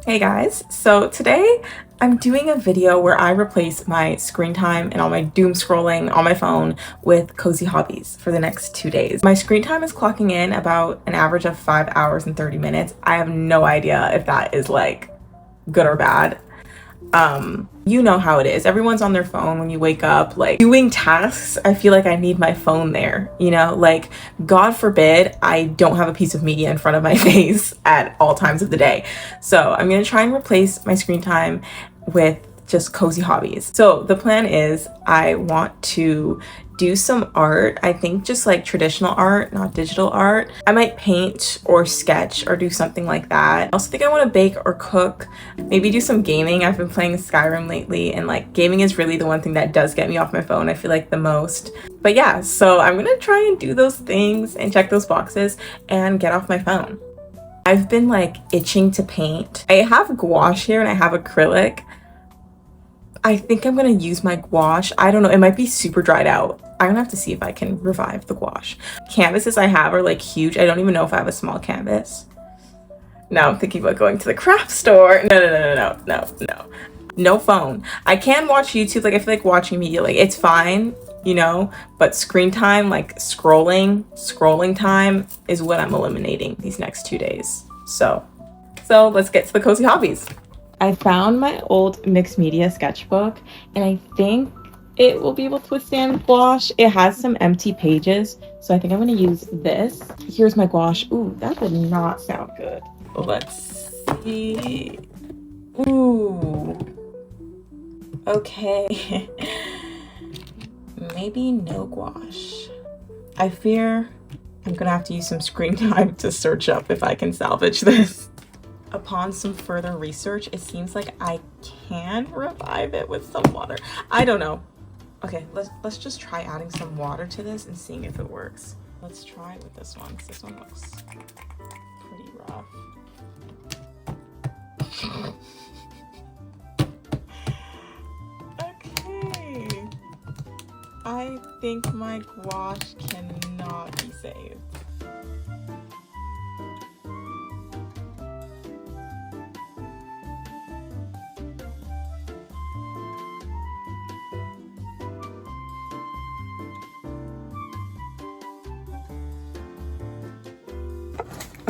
Hey guys, so today I'm doing a video where I replace my screen time and all my doom scrolling on my phone with cozy hobbies for the next 2 days. My screen time is clocking in about an average of 5 hours and 30 minutes. I have no idea if that is like good or bad. You know how it is. Everyone's on their phone when you wake up, like doing tasks. I feel like I need my phone there, like God forbid I don't have a piece of media in front of my face at all times of the day. So I'm gonna try and replace my screen time with just cozy hobbies. So the plan is I want to do some art. I think just like traditional art, not digital art. I might paint or sketch or do something like that. I also think I want to bake or cook, maybe do some gaming. I've been playing Skyrim lately, and like gaming is really the one thing that does get me off my phone, I feel like, the most. But yeah, so I'm gonna try and do those things and check those boxes and get off my phone. I've been like itching to paint. I have gouache here and I have acrylic. I think I'm gonna use my gouache. I don't know, it might be super dried out. I'm gonna have to see if I can revive the gouache. Canvases I have are like huge. I don't even know if I have a small canvas. Now I'm thinking about going to the craft store. No. No phone. I can watch YouTube. Like I feel like watching media, like it's fine, but screen time, like scrolling time is what I'm eliminating these next 2 days. So let's get to the cozy hobbies. I found my old mixed media sketchbook and I think it will be able to withstand gouache. It has some empty pages, so I think I'm going to use this. Here's my gouache. Ooh, that did not sound good. Let's see. Ooh. Okay. Maybe no gouache. I fear I'm going to have to use some screen time to search up if I can salvage this. Upon some further research, it seems like I can revive it with some water. I don't know. Okay, let's just try adding some water to this and seeing if it works. Let's try it with this one, because this one looks pretty rough. Okay. I think my gouache cannot be saved.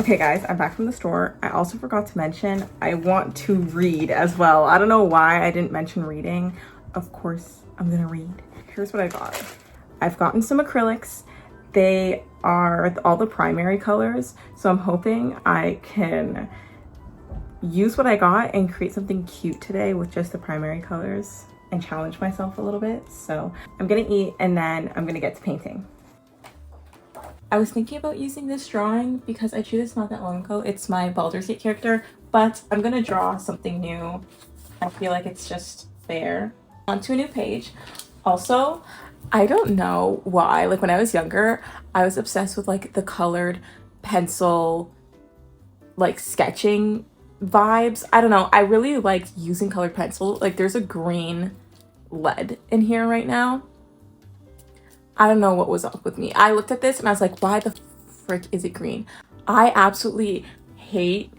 Okay guys, I'm back from the store. I also forgot to mention I want to read as well. I don't know why I didn't mention reading. Of course, I'm gonna read. Here's what I got. I've gotten some acrylics. They are all the primary colors, so I'm hoping I can use what I got and create something cute today with just the primary colors and challenge myself a little bit. So I'm gonna eat and then I'm gonna get to painting. I was thinking about using this drawing because I drew this not that long ago. It's my Baldur's Gate character, but I'm gonna draw something new. I feel like it's just fair. Onto a new page. Also, I don't know why, like when I was younger, I was obsessed with like the colored pencil, like sketching vibes. I don't know, I really liked using colored pencil. Like there's a green lead in here right now. I don't know what was up with me. I looked at this and I was like, why the frick is it green? I absolutely hate,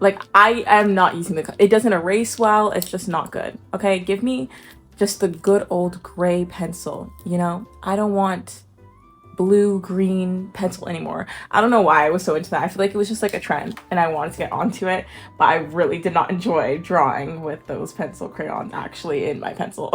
like I am not using it doesn't erase well. It's just not good. Okay, give me just the good old gray pencil, I don't want blue, green pencil anymore. I don't know why I was so into that. I feel like it was just like a trend and I wanted to get onto it, but I really did not enjoy drawing with those pencil crayons actually in my pencil.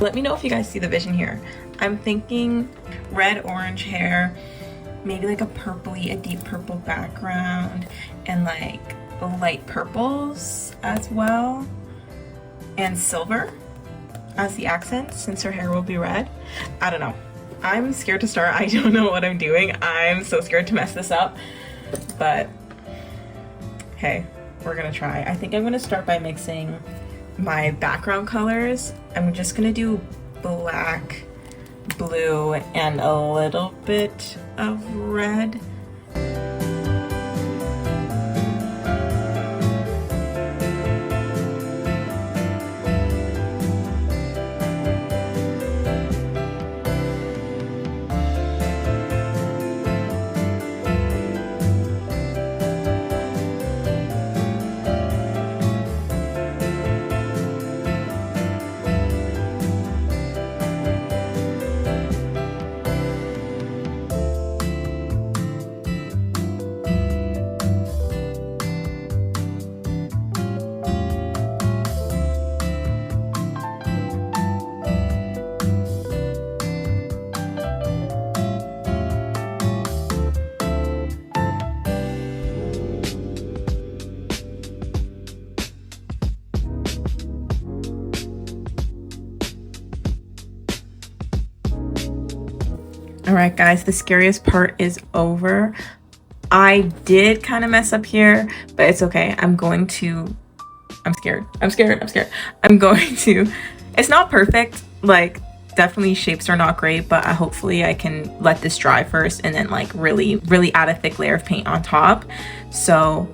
Let me know if you guys see the vision here. I'm thinking red, orange hair, maybe like a deep purple background, and like light purples as well, and silver as the accent since her hair will be red. I don't know. I'm scared to start. I don't know what I'm doing. I'm so scared to mess this up, but hey, we're gonna try. I think I'm gonna start by mixing my background colors. I'm just gonna do black, blue, and a little bit of red. Alright guys, the scariest part is over. I did kind of mess up here, but it's okay. I'm going to, I'm scared. I'm going to, it's not perfect, like definitely shapes are not great, but hopefully I can let this dry first and then like really add a thick layer of paint on top. So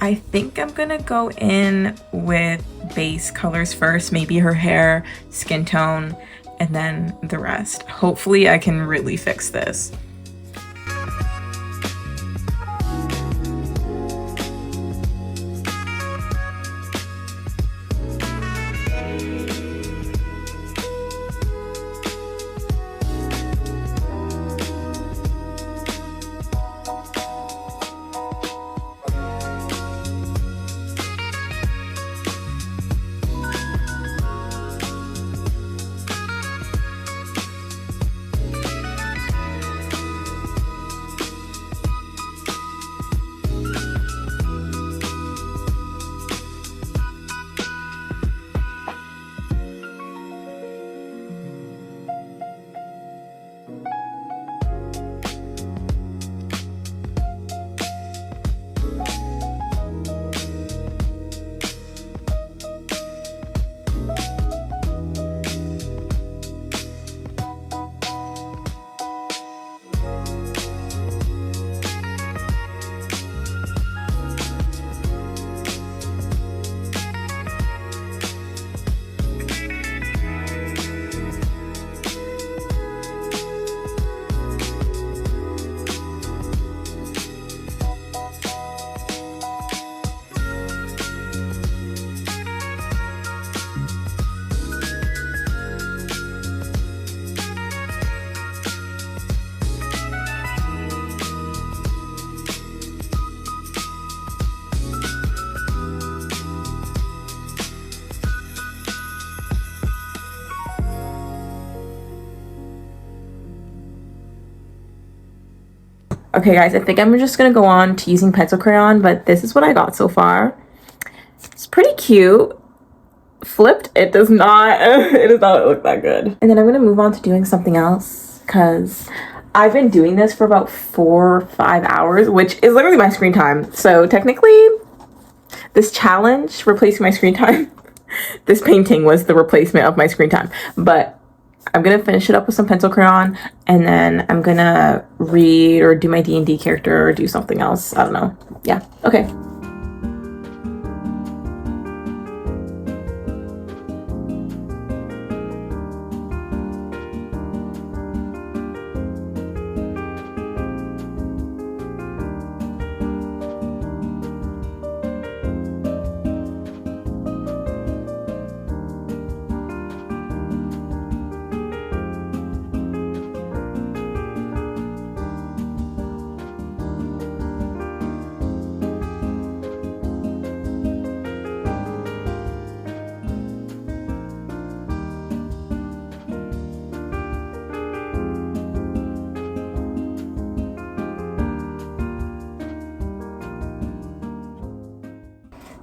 I think I'm gonna go in with base colors first, maybe her hair, skin tone, and then the rest. Hopefully I can really fix this. Okay guys, I think I'm just gonna go on to using pencil crayon, but this is what I got so far. It's pretty cute. Flipped, it does not look that good. And then I'm gonna move on to doing something else because I've been doing this for about 4 or 5 hours, which is literally my screen time. So technically, this challenge replacing my screen time, this painting was the replacement of my screen time. But I'm gonna finish it up with some pencil crayon, and then I'm gonna read or do my D&D character or do something else. I don't know. Yeah, okay.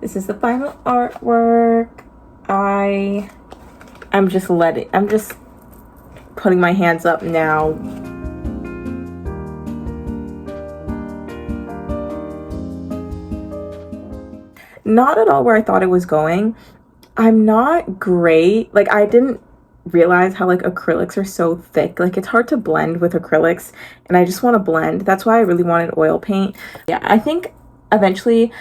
This is the final artwork. I'm just putting my hands up now. Not at all where I thought it was going. I'm not great. Like, I didn't realize how like acrylics are so thick. Like, it's hard to blend with acrylics, and I just want to blend. That's why I really wanted oil paint. Yeah, I think eventually,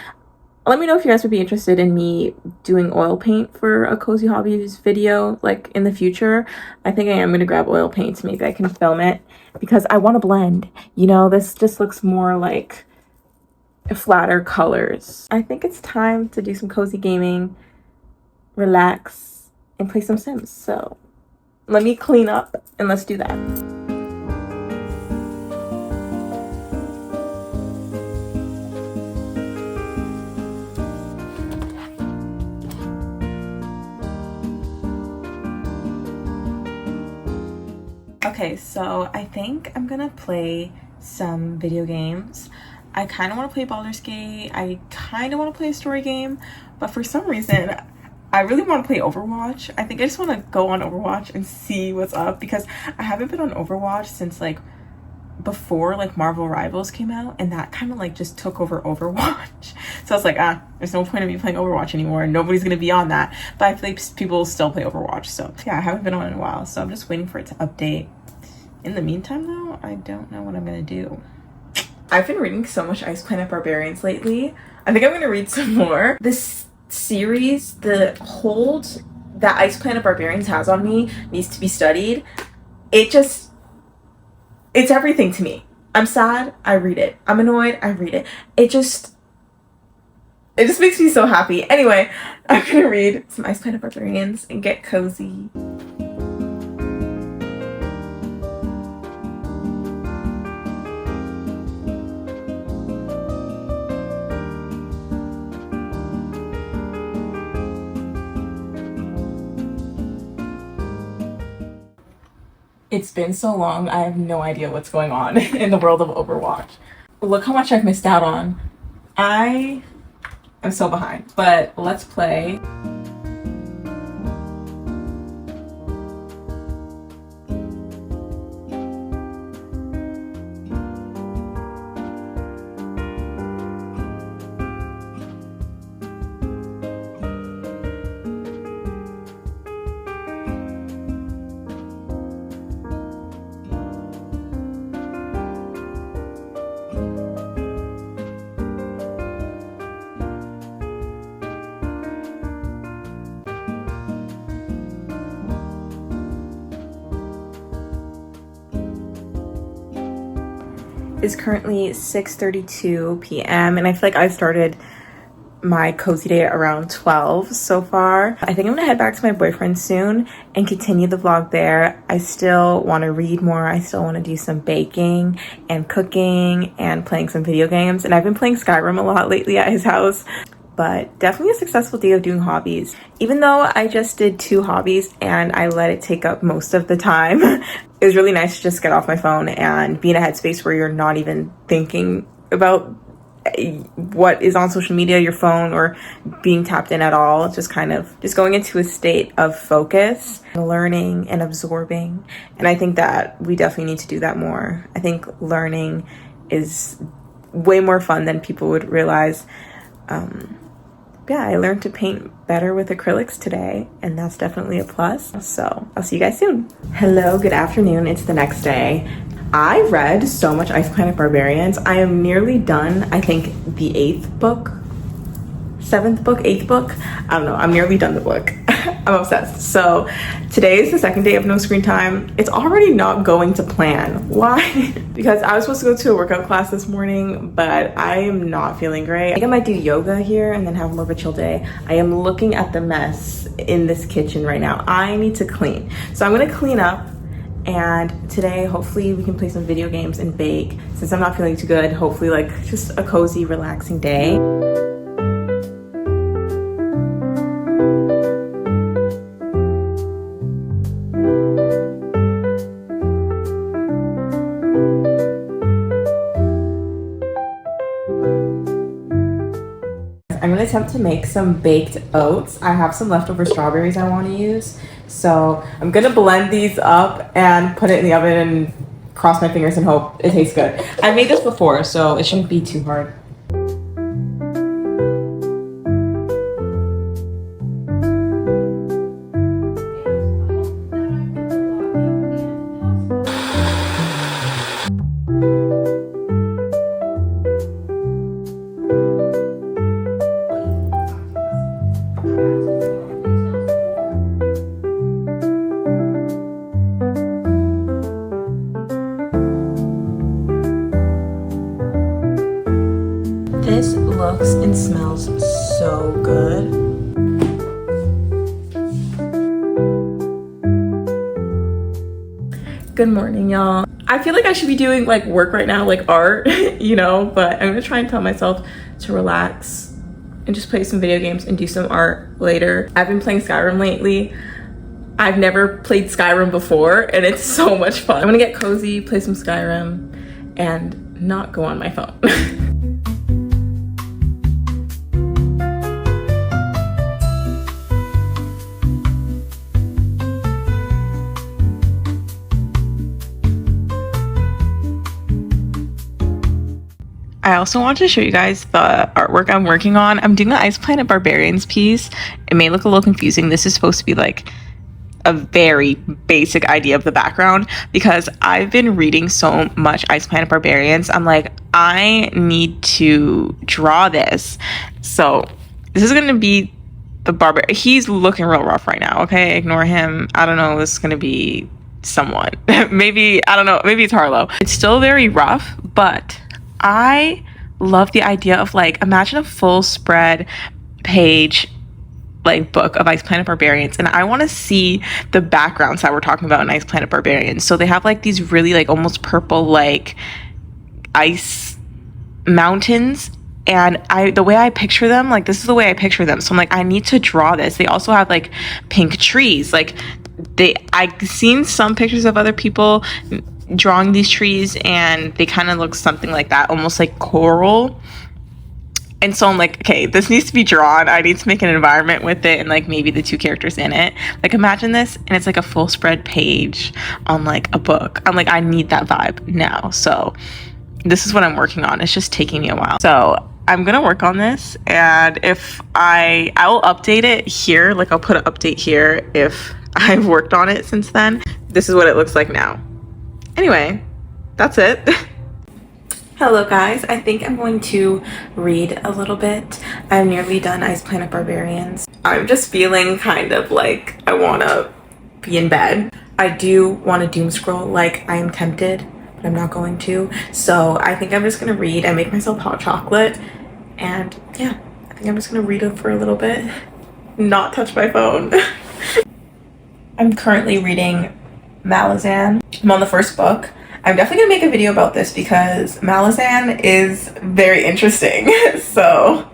let me know if you guys would be interested in me doing oil paint for a Cozy Hobbies video, like in the future. I think I am going to grab oil paint so maybe I can film it, because I want to blend. You know, this just looks more like flatter colors. I think it's time to do some cozy gaming, relax, and play some Sims. So let me clean up and let's do that. Okay, so I think I'm gonna play some video games. I kind of want to play Baldur's Gate. I kind of want to play a story game, but for some reason, I really want to play Overwatch. I think I just want to go on Overwatch and see what's up, because I haven't been on Overwatch since like before like Marvel Rivals came out, and that kind of like just took over Overwatch. So I was like, there's no point in me playing Overwatch anymore. Nobody's gonna be on that. But I feel like people still play Overwatch. So yeah, I haven't been on in a while. So I'm just waiting for it to update. In the meantime though, I don't know what I'm gonna do. I've been reading so much Ice Planet Barbarians lately. I think I'm gonna read some more. This series, the hold that Ice Planet Barbarians has on me needs to be studied. It's everything to me. I'm sad, I read it. I'm annoyed, I read it. It just makes me so happy. Anyway, I'm gonna read some Ice Planet Barbarians and get cozy. It's been so long, I have no idea what's going on in the world of Overwatch. Look how much I've missed out on. I am so behind, but let's play. Is currently 6:32 p.m. and I feel like I've started my cozy day around 12 so far. I think I'm gonna head back to my boyfriend soon and continue the vlog there. I still want to read more. I still want to do some baking and cooking and playing some video games, and I've been playing Skyrim a lot lately at his house. But definitely a successful day of doing hobbies. Even though I just did 2 hobbies and I let it take up most of the time, it was really nice to just get off my phone and be in a headspace where you're not even thinking about what is on social media, your phone, or being tapped in at all. It's just kind of just going into a state of focus, learning and absorbing. And I think that we definitely need to do that more. I think learning is way more fun than people would realize. Yeah, I learned to paint better with acrylics today, and that's definitely a plus. So I'll see you guys soon. Hello, good afternoon. It's the next day. I read so much Ice Planet Barbarians. I am nearly done. I think the 8th book, 7th book, 8th book. I don't know. I'm nearly done the book. I'm obsessed. So today is the 2nd day of no screen time. It's already not going to plan. Why? Because I was supposed to go to a workout class this morning, but I am not feeling great. I think I might do yoga here and then have more of a chill day. I am looking at the mess in this kitchen right now. I need to clean. So I'm gonna clean up, and today hopefully we can play some video games and bake. Since I'm not feeling too good, hopefully like just a cozy, relaxing day. I'm gonna attempt to make some baked oats. I have some leftover strawberries I want to use, so I'm gonna blend these up and put it in the oven and cross my fingers and hope it tastes good. I've made this before, so it shouldn't be too hard. This looks and smells so good. Good morning, y'all. I feel like I should be doing like work right now, like art, you know, but I'm gonna try and tell myself to relax and just play some video games and do some art later. I've been playing Skyrim lately. I've never played Skyrim before and it's so much fun. I'm gonna get cozy, play some Skyrim, and not go on my phone. I also want to show you guys the artwork I'm working on. I'm doing an Ice Planet Barbarians piece. It may look a little confusing. This is supposed to be like a very basic idea of the background because I've been reading so much Ice Planet Barbarians. I'm like, I need to draw this. So this is going to be the barbarian. He's looking real rough right now, okay? Ignore him. I don't know. This is going to be someone. Maybe, I don't know. Maybe it's Harlow. It's still very rough, but I love the idea of like, imagine a full spread page like book of Ice Planet Barbarians, and I want to see the backgrounds that we're talking about in Ice Planet Barbarians. So they have like these really like almost purple like ice mountains, and the way I picture them, like this is the way I picture them. So I'm like, I need to draw this. They also have like pink trees. Like I've seen some pictures of other people drawing these trees and they kind of look something like that, almost like coral. And so I'm like, okay, this needs to be drawn. I need to make an environment with it and like maybe the two characters in it. Like imagine this and it's like a full spread page on like a book. I'm like, I need that vibe now. So this is what I'm working on. It's just taking me a while. So I'm gonna work on this, and if I will update it here. Like I'll put an update here if I've worked on it since then. This is what it looks like now. Anyway, that's it. Hello guys, I think I'm going to read a little bit. I'm nearly done Ice Planet Barbarians. I'm just feeling kind of like I want to be in bed. I do want to doom scroll, like I am tempted, but I'm not going to. So I think I'm just going to read and make myself hot chocolate. And yeah, I think I'm just going to read it for a little bit. Not touch my phone. I'm currently reading Malazan. I'm on the first book. I'm definitely gonna make a video about this because Malazan is very interesting. So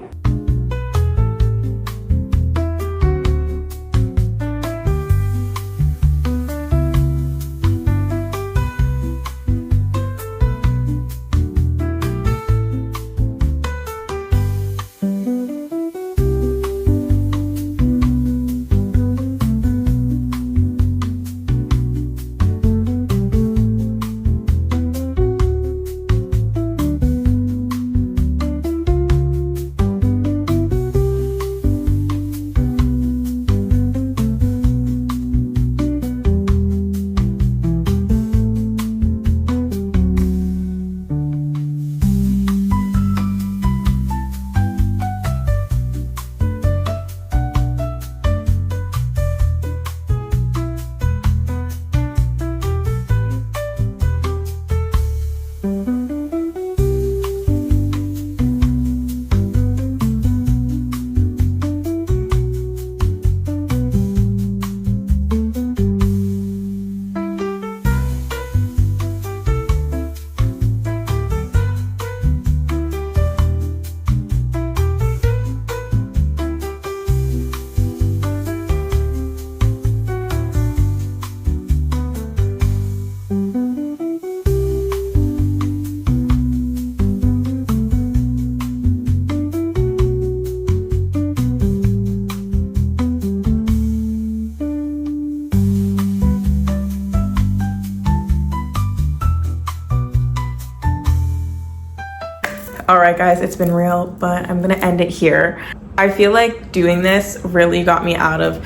right guys, it's been real, but I'm gonna end it here. I feel like doing this really got me out of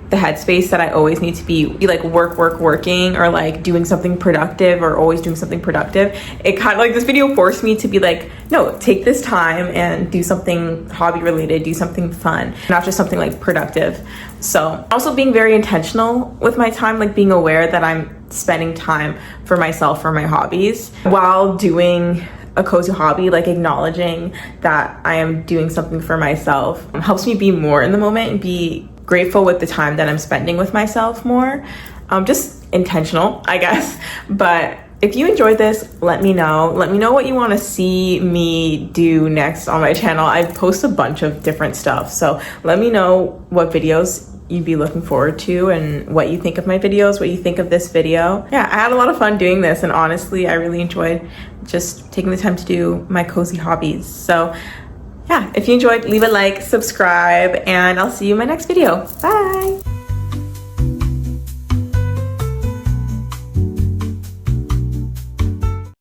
the headspace that I always need to be like working, or like doing something productive, or always doing something productive. It kind of like, this video forced me to be like, no, take this time and do something hobby related, do something fun, not just something like productive. So also being very intentional with my time, like being aware that I'm spending time for myself, for my hobbies, while doing a cozy hobby, like acknowledging that I am doing something for myself helps me be more in the moment and be grateful with the time that I'm spending with myself more. Just intentional, I guess. But if you enjoyed this, let me know. Let me know what you want to see me do next on my channel. I post a bunch of different stuff, so let me know what videos you'd be looking forward to and what you think of my videos, what you think of this video. Yeah, I had a lot of fun doing this, and honestly, I really enjoyed just taking the time to do my cozy hobbies. So yeah, if you enjoyed, leave a like, subscribe, and I'll see you in my next video. Bye.